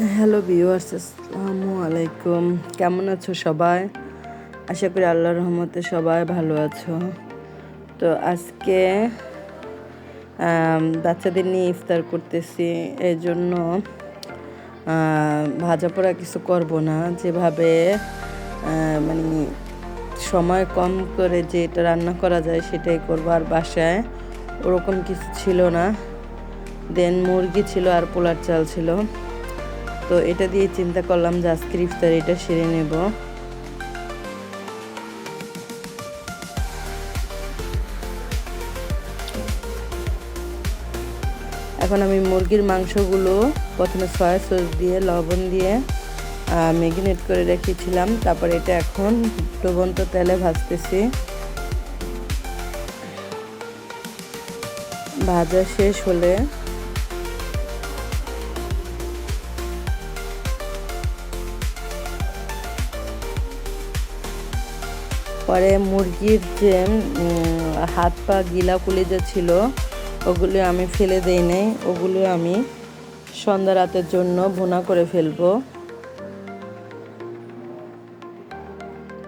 Hello viewers, আসসালামু আলাইকুম। কেমন আছো সবাই? আশা করি আল্লাহর রহমতে সবাই ভালো আছো। তো আজকে বাচ্চাদের নিয়ে ইফতার করতেছি, এই জন্য ভাজা পোড়া কিছু করব না। যেভাবে মানে সময় কম করে যেটা রান্না করা যায় সেটাই করবো। আর বাসায় ওরকম কিছু ছিল না, দেন মুরগি ছিল আর পোলার চাল ছিল। তো এটা দিয়ে চিন্তা করলাম যে আজকের ইফতার এটা সেরে নেব। এখন আমি মুরগির মাংসগুলো প্রথমে সয়া সস দিয়ে লবণ দিয়ে ম্যারিনেট করে রেখেছিলাম। তারপর এটা এখন ডুবন্ত তেলে ভাজতেছি। ভাজা শেষ হলে পরে মুরগির যে হাত পা গিলা কলিজা ছিল ওগুলো আমি ফেলে দেই নাই, ওগুলো আমি সন্ধ্যা রাতের জন্য ভুনা করে ফেলবো।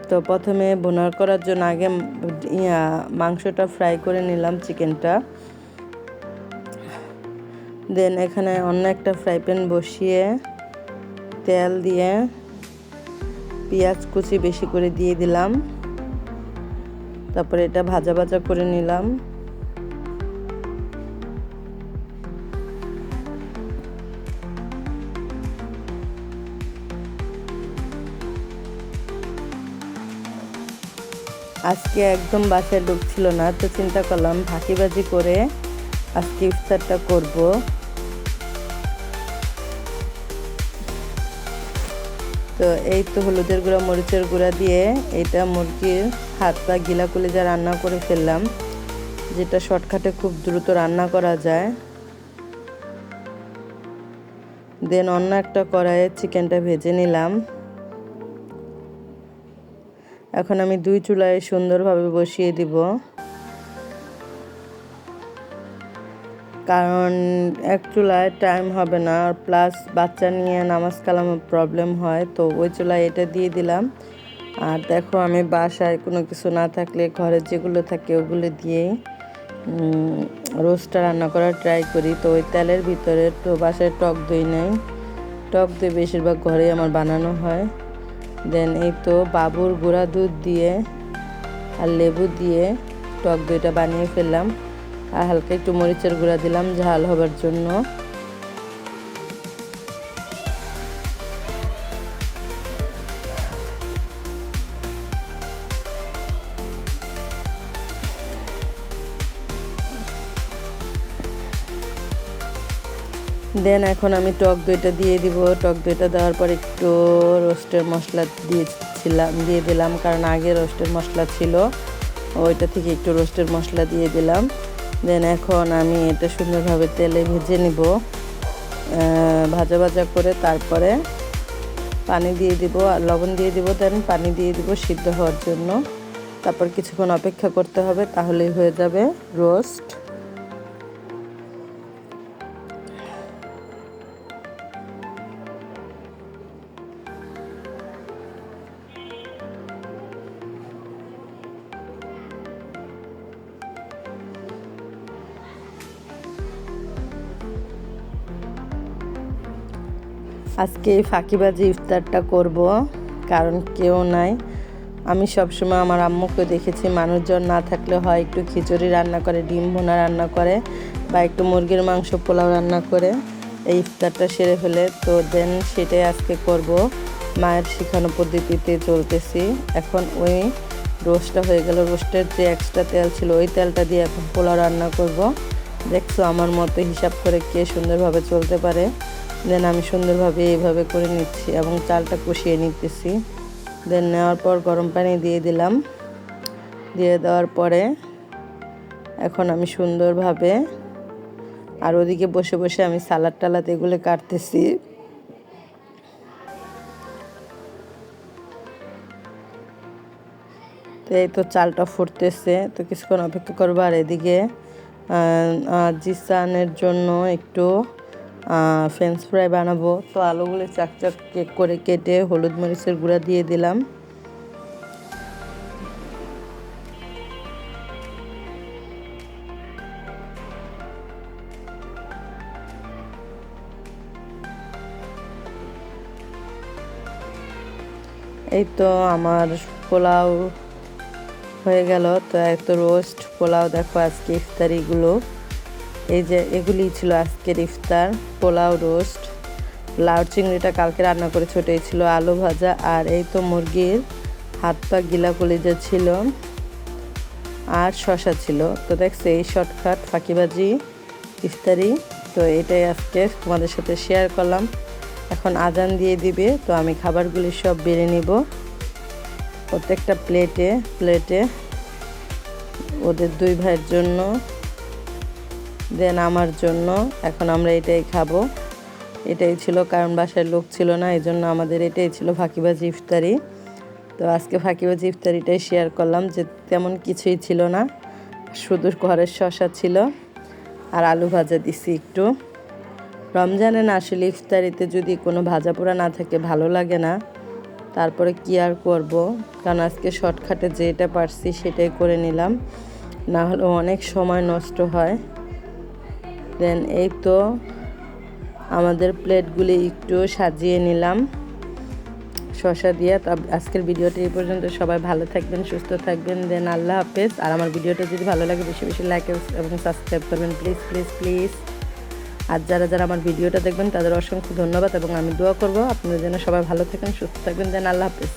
তো প্রথমে ভুনা করার জন্য আগে মাংসটা ফ্রাই করে নিলাম, চিকেনটা। দেন এখানে অন্য একটা ফ্রাই প্যান বসিয়ে তেল দিয়ে পেঁয়াজ কুচি বেশি করে দিয়ে দিলাম। তারপরে এটা ভাজা ভাজা করে নিলাম। আজকে একদম বাসায় ঢুকছিল না, তো চিন্তা করলাম ফাঁকিবাজি করে আজকে ইফতারটা করব। তো এই তো হলুদের গুঁড়া মরিচের গুঁড়া দিয়ে এটা মুরগির হাত পা গিলা কলিজা রান্না করে ফেললাম, যেটা শর্টকাটে খুব দ্রুত রান্না করা যায়। দেন অন্য একটা কড়াইয়ে চিকেনটা ভেজে নিলাম। এখন আমি 2 চুলায় সুন্দরভাবে বসিয়ে দিব, কারণ এক চুলায় টাইম হবে না, আর প্লাস বাচ্চা নিয়ে নামাজ কালামের প্রবলেম হয়। তো ওই চুলায় এটা দিয়ে দিলাম। আর দেখো, আমি বাসায় কোনো কিছু না থাকলে ঘরে যেগুলো থাকে ওগুলো দিয়েই রোস্টটা রান্না করার ট্রাই করি। তো ওই তেলের ভিতরে তো বাসায় টক দই নেই, টক দই বেশিরভাগ ঘরেই আমার বানানো হয়। দেন এই তো বাবুর গুঁড়া দুধ দিয়ে আর লেবু দিয়ে টক দইটা বানিয়ে ফেললাম। আর হালকা একটু মরিচের গুঁড়া দিলাম ঝাল হবার জন্য। দেন এখন আমি টক দইটা দিয়ে দিব। টক দইটা দেওয়ার পর একটু রোস্টের মশলা দিয়ে দিলাম, কারণ আগে রোস্টের মশলা ছিল, ওইটা থেকে একটু রোস্টের মশলা দিয়ে দিলাম। দেন এখন আমি এটা সুন্দরভাবে তেলে ভেজে নিব, ভাজা ভাজা করে। তারপরে পানি দিয়ে দিব আর লবণ দিয়ে দিব, দেন পানি দিয়ে দিব সিদ্ধ হওয়ার জন্য। তারপর কিছুক্ষণ অপেক্ষা করতে হবে, তাহলেই হয়ে যাবে রোস্ট। আজকে এই ফাঁকিবাজি ইফতারটা করব, কারণ কেউ নাই। আমি সবসময় আমার আম্মুকে দেখেছি মানুষজন না থাকলে হয় একটু খিচুড়ি রান্না করে, ডিম ভুনা রান্না করে, বা একটু মুরগির মাংস পোলাও রান্না করে এই ইফতারটা সেরে ফেলে। তো দেন সেটাই আজকে করব, মায়ের শেখানো পদ্ধতিতে চলতেছি। এখন ওই রোস্টটা হয়ে গেল, রোস্টের যে এক্সট্রা তেল ছিল ওই তেলটা দিয়ে এখন পোলাও রান্না করব। দেখছো আমার মতো হিসাব করে কে সুন্দরভাবে চলতে পারে। দেন আমি সুন্দরভাবে এইভাবে করে নিচ্ছি এবং চালটা কষিয়ে নিতেছি। দেন নেওয়ার পর গরম পানি দিয়ে দিলাম। দিয়ে দেওয়ার পরে এখন আমি সুন্দরভাবে, আর ওদিকে বসে বসে আমি সালাদ টালাদ এগুলো কাটতেছি। তো এই তো চালটা ফুটতেছে, তো কিছুক্ষণ অপেক্ষা করবো। আর এদিকে জিসানের জন্য একটু ফ্রেঞ্চ ফ্রাই বানাবো। তো আলুগুলো চাকচাক করে কেটে হলুদ মরিচের গুঁড়া দিয়ে দিলাম। এই তো আমার পোলাও হয়ে গেল। তো এত রোস্ট পোলাও দেখো আজকে ইফতারিগুলো, এই যে এগুলি ছিল আজকের ইফতার। পোলাও, রোস্ট, লাউ চিংড়িটা কালকে রান্না করে ছোটোই ছিল, আলু ভাজা, আর এই তো মুরগির হাত পা গিলা কলিজা ছিল, আর শশা ছিল। তো দেখছো এই শর্টকাট ফাঁকিবাজি ইফতারি। তো এটাই আজকে তোমাদের সাথে শেয়ার করলাম। এখন আজান দিয়ে দিবে, তো আমি খাবারগুলি সব বেড়ে নিব প্রত্যেকটা প্লেটে ওদের দুই ভাইয়ের জন্য, দেন আমার জন্য। এখন আমরা এটাই খাবো। এটাই ছিল, কারণ বাসায় লোক ছিল না, এই জন্য আমাদের এটাই ছিল ফাঁকিবাজি ইফতারি। তো আজকে ফাঁকিবাজি ইফতারিটাই শেয়ার করলাম, যে তেমন কিছুই ছিল না, শুধু ঘরের শশা ছিল আর আলু ভাজা দিছি একটু। রমজানে না আসলে ইফতারিতে যদি কোনো ভাজা পোড়া না থাকে ভালো লাগে না, তারপরে কি আর করব, কারণ আজকে শর্টকাটে যেটা পারছি সেটাই করে নিলাম, না হলে অনেক সময় নষ্ট হয়। দেন এই তো আমাদের প্লেটগুলি একটু সাজিয়ে নিলাম শসা দিয়ে। তো আজকের ভিডিওটা এই পর্যন্ত। সবাই ভালো থাকবেন, সুস্থ থাকবেন। দেন আল্লাহ হাফেজ। আর আমার ভিডিওটা যদি ভালো লাগে বেশি বেশি লাইক এবং সাবস্ক্রাইব করবেন প্লিজ প্লিজ প্লিজ। আর যারা যারা আমার ভিডিওটা দেখবেন তাদের অসংখ্য ধন্যবাদ, এবং আমি দোয়া করব আপনারা যেন সবাই ভালো থাকেন, সুস্থ থাকবেন। দেন আল্লাহ হাফেজ।